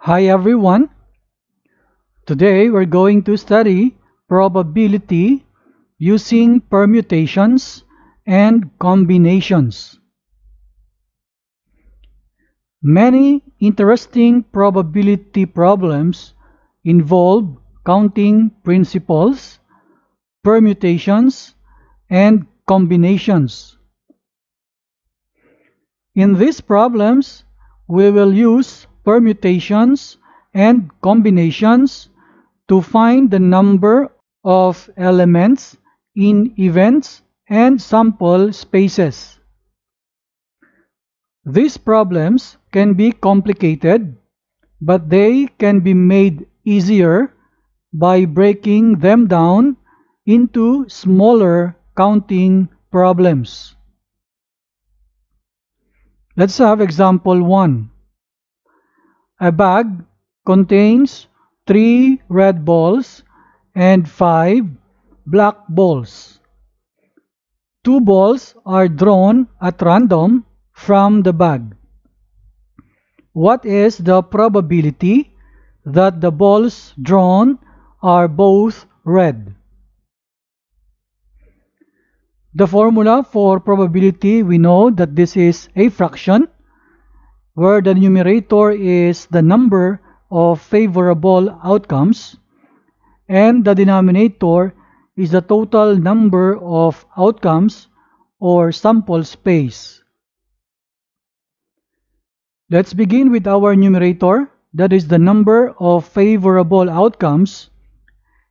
Hi everyone. Today we're going to study probability using permutations and combinations. Many interesting probability problems involve counting principles, permutations, and combinations. In these problems, we will use permutations and combinations to find the number of elements in events and sample spaces. These problems can be complicated, but they can be made easier by breaking them down into smaller counting problems. Let's have example 1. A bag contains 3 red balls and 5 black balls. 2 balls are drawn at random from the bag. What is the probability that the balls drawn are both red? The formula for probability, we know that this is a fraction, where the numerator is the number of favorable outcomes and the denominator is the total number of outcomes or sample space. Let's begin with our numerator, that is the number of favorable outcomes,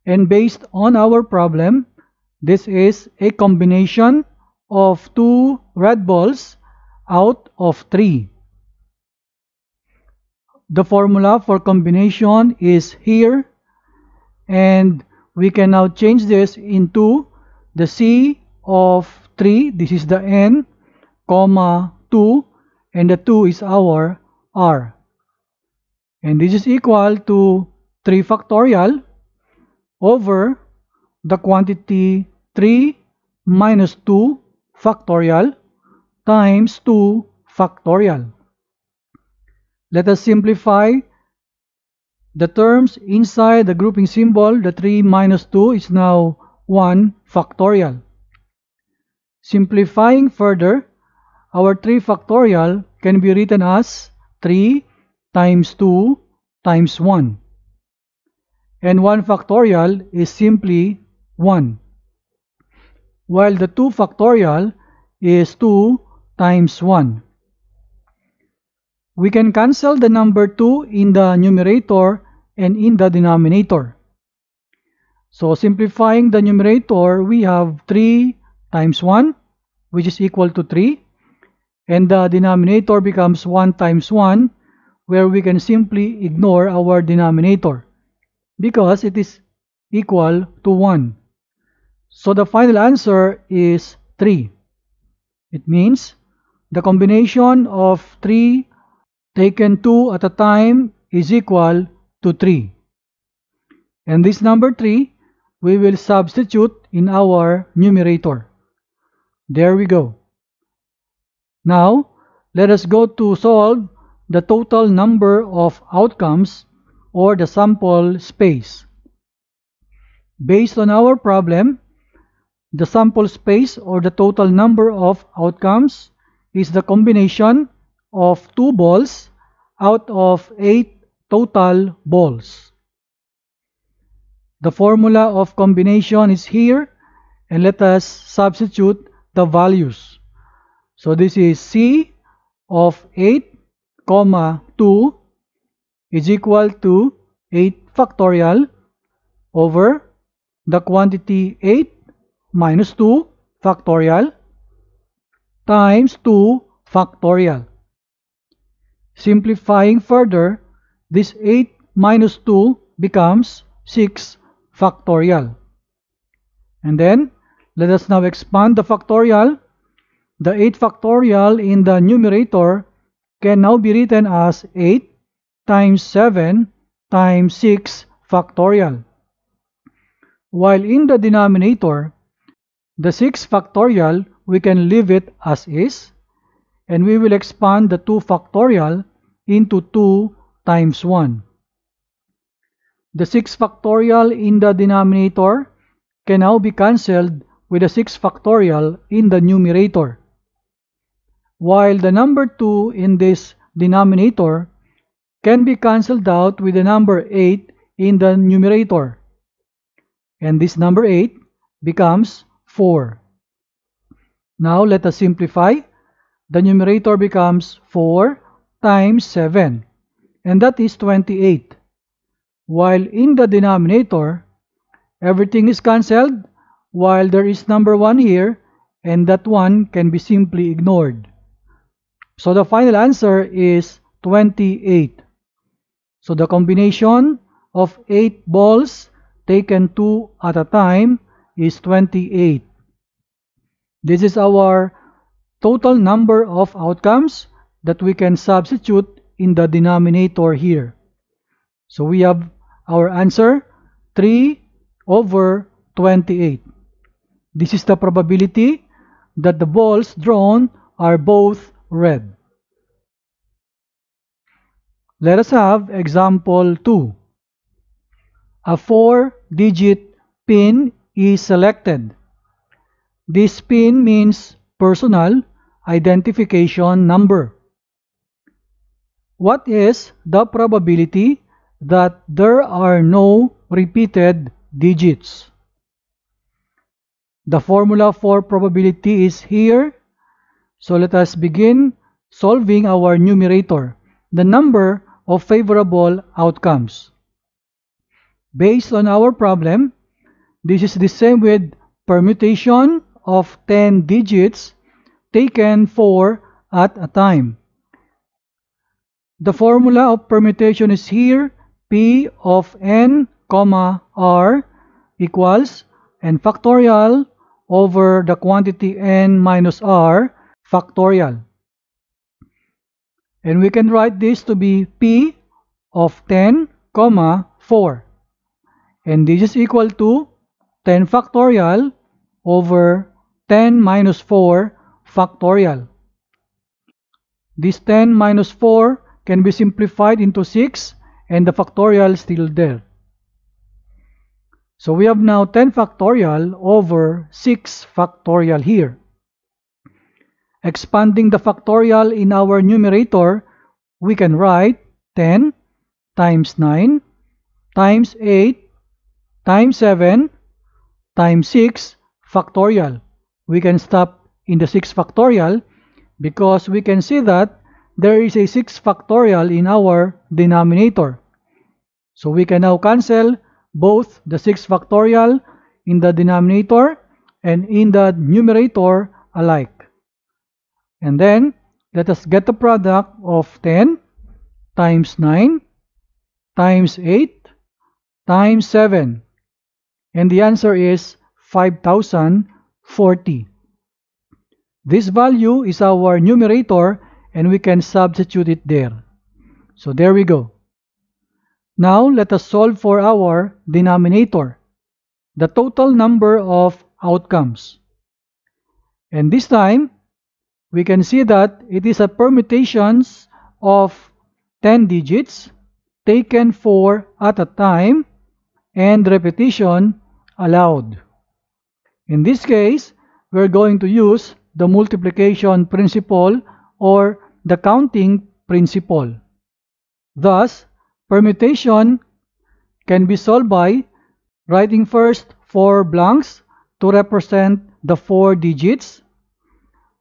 and based on our problem, this is a combination of 2 red balls out of 3. The formula for combination is here, and we can now change this into the C of 3, this is the N, comma 2, and the 2 is our R. And this is equal to 3 factorial over the quantity 3 minus 2 factorial times 2 factorial. Let us simplify the terms inside the grouping symbol. The 3 minus 2 is now 1 factorial. Simplifying further, our 3 factorial can be written as 3 times 2 times 1. And 1 factorial is simply 1. While the 2 factorial is 2 times 1. We can cancel the number 2 in the numerator and in the denominator. So simplifying the numerator, we have 3 times 1, which is equal to 3. And the denominator becomes 1 times 1, where we can simply ignore our denominator because it is equal to 1. So the final answer is 3. It means the combination of 3 taken 2 at a time is equal to 3. And this number 3, we will substitute in our numerator. There we go. Now, let us go to solve the total number of outcomes or the sample space. Based on our problem, the sample space or the total number of outcomes is the combination of 2 balls out of 8 total balls. The formula of combination is here, and let us substitute the values. So this is C of 8, 2 is equal to 8 factorial over the quantity 8 minus 2 factorial times 2 factorial. Simplifying further, this 8 minus 2 becomes 6 factorial. And then, let us now expand the factorial. The 8 factorial in the numerator can now be written as 8 times 7 times 6 factorial. While in the denominator, the 6 factorial, we can leave it as is, and we will expand the 2 factorial into 2 times 1. The 6 factorial in the denominator can now be cancelled with the 6 factorial in the numerator, while the number 2 in this denominator can be cancelled out with the number 8 in the numerator, and this number 8 becomes 4. Now let us simplify. The numerator becomes 4 times 7, and that is 28. While in the denominator, everything is cancelled, while there is number 1 here, and that 1 can be simply ignored. So the final answer is 28. So the combination of 8 balls taken 2 at a time is 28. This is our total number of outcomes that we can substitute in the denominator here. So we have our answer 3 over 28. This is the probability that the balls drawn are both red. Let us have example 2. A 4-digit PIN is selected. This PIN means personal identification number. What is the probability that there are no repeated digits? The formula for probability is here. So let us begin solving our numerator, the number of favorable outcomes. Based on our problem, this is the same with permutation of 10 digits taken 4 at a time. The formula of permutation is here. P of n, r equals n factorial over the quantity n minus r factorial. And we can write this to be P of 10, 4. And this is equal to 10 factorial over 10 minus 4 factorial. This 10 minus 4 can be simplified into 6, and the factorial is still there. So we have now 10 factorial over 6 factorial here. Expanding the factorial in our numerator, we can write 10 times 9 times 8 times 7 times 6 factorial. We can stop in the 6 factorial because we can see that there is a 6 factorial in our denominator. So we can now cancel both the 6 factorial in the denominator and in the numerator alike. And then let us get the product of 10 times 9 times 8 times 7. And the answer is 5040. This value is our numerator and we can substitute it there. So there we go. Now let us solve for our denominator, the total number of outcomes. And this time, we can see that it is a permutations of 10 digits taken 4 at a time and repetition allowed. In this case, we're going to use the multiplication principle or the counting principle. Thus, permutation can be solved by writing first 4 blanks to represent the 4 digits.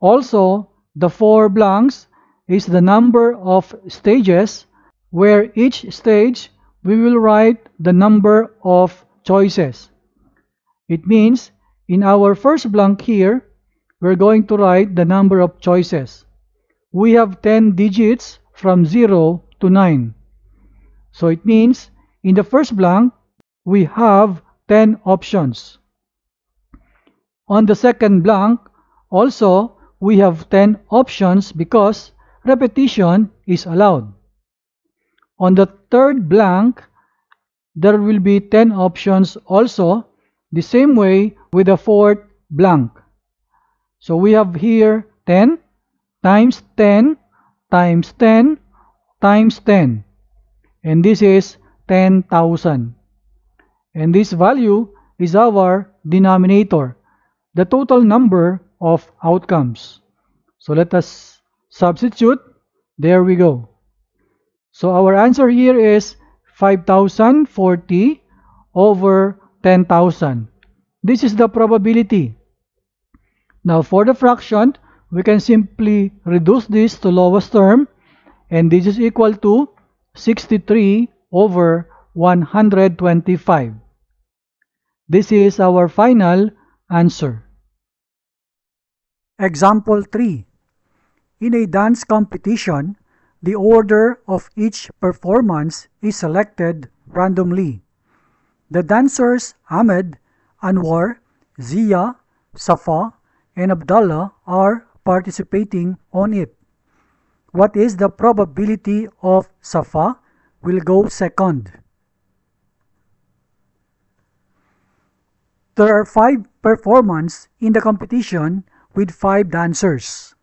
Also, the 4 blanks is the number of stages, where each stage we will write the number of choices. It means in our first blank here, we're going to write the number of choices. We have 10 digits from 0 to 9. So it means in the first blank, we have 10 options. On the second blank, also, we have 10 options because repetition is allowed. On the third blank, there will be 10 options also, the same way with the fourth blank. So we have here 10 times 10 times 10 times 10. and this is 10,000. And this value is our denominator, the total number of outcomes. So let us substitute. There we go. So our answer here is 5,040 over 10,000. This is the probability. Now for the fraction, we can simply reduce this to lowest term, and this is equal to 63 over 125. This is our final answer. Example 3. In a dance competition, the order of each performance is selected randomly. The dancers Ahmed, Anwar, Zia, Safa, and Abdullah are participating on it. What is the probability of Safa will go second? There are 5 performances in the competition with 5 dancers.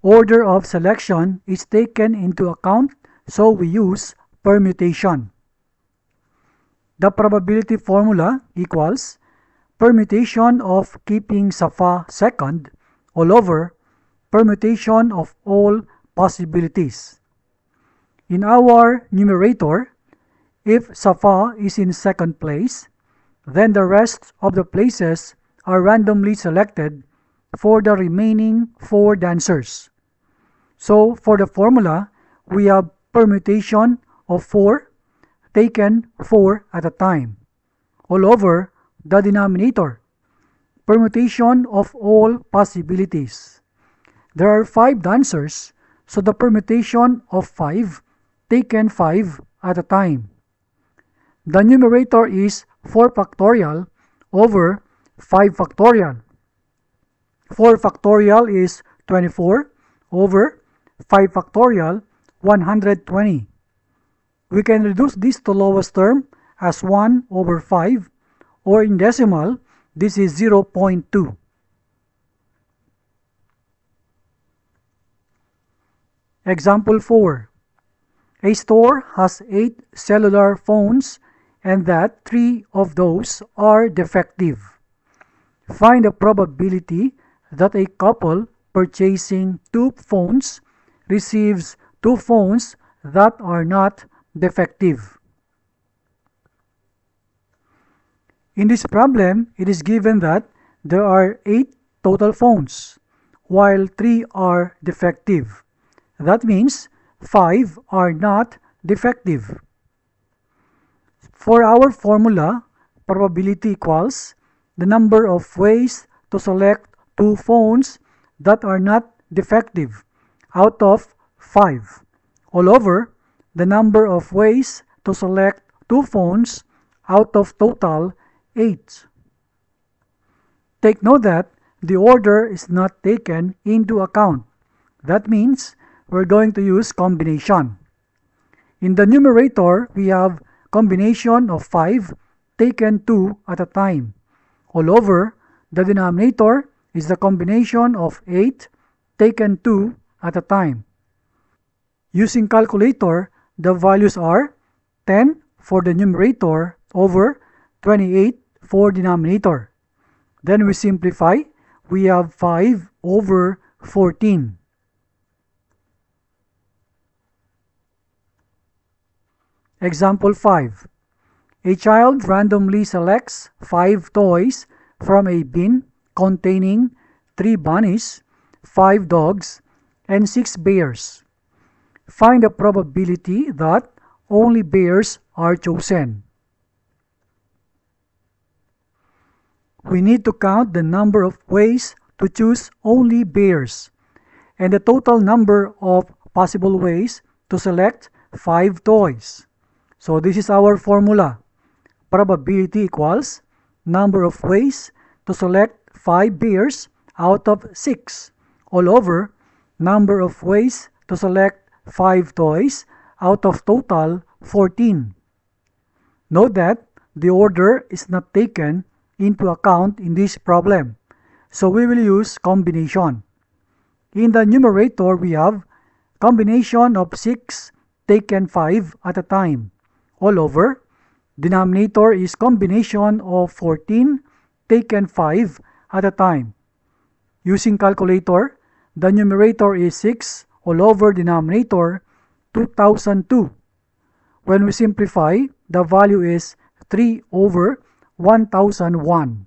Order of selection is taken into account, so we use permutation. The probability formula equals permutation of keeping Safa second all over permutation of all possibilities. In our numerator, if Safa is in second place, then the rest of the places are randomly selected for the remaining 4 dancers. So for the formula, we have permutation of 4 taken 4 at a time all over the denominator. Permutation of all possibilities. There are 5 dancers, so the permutation of 5 taken 5 at a time. The numerator is 4 factorial over 5 factorial. 4 factorial is 24 over 5 factorial 120. We can reduce this to lowest term as 1 over 5, or in decimal, this is 0.2. Example 4. A store has 8 cellular phones and that 3 of those are defective. Find the probability that a couple purchasing 2 phones receives 2 phones that are not defective. In this problem, it is given that there are 8 total phones, while 3 are defective. That means 5 are not defective. For our formula, probability equals the number of ways to select 2 phones that are not defective out of 5 all over the number of ways to select 2 phones out of total 8. Take note that the order is not taken into account. That means we're going to use combination. In the numerator, we have combination of 5 taken 2 at a time. All over the denominator is the combination of 8 taken 2 at a time. Using calculator, the values are 10 for the numerator over 28 for denominator. Then we simplify, we have 5 over 14. Example 5. A child randomly selects 5 toys from a bin containing 3 bunnies, 5 dogs, and 6 bears. Find the probability that only bears are chosen. We need to count the number of ways to choose only bears and the total number of possible ways to select 5 toys. So this is our formula. Probability equals number of ways to select 5 bears out of 6 all over number of ways to select 5 toys out of total 14. Note that the order is not taken into account in this problem, so we will use combination. In the numerator, we have combination of 6 taken 5 at a time. All over, denominator is combination of 14 taken 5 at a time. Using calculator, the numerator is 6 all over denominator 2002. When we simplify, the value is 3 over 1001.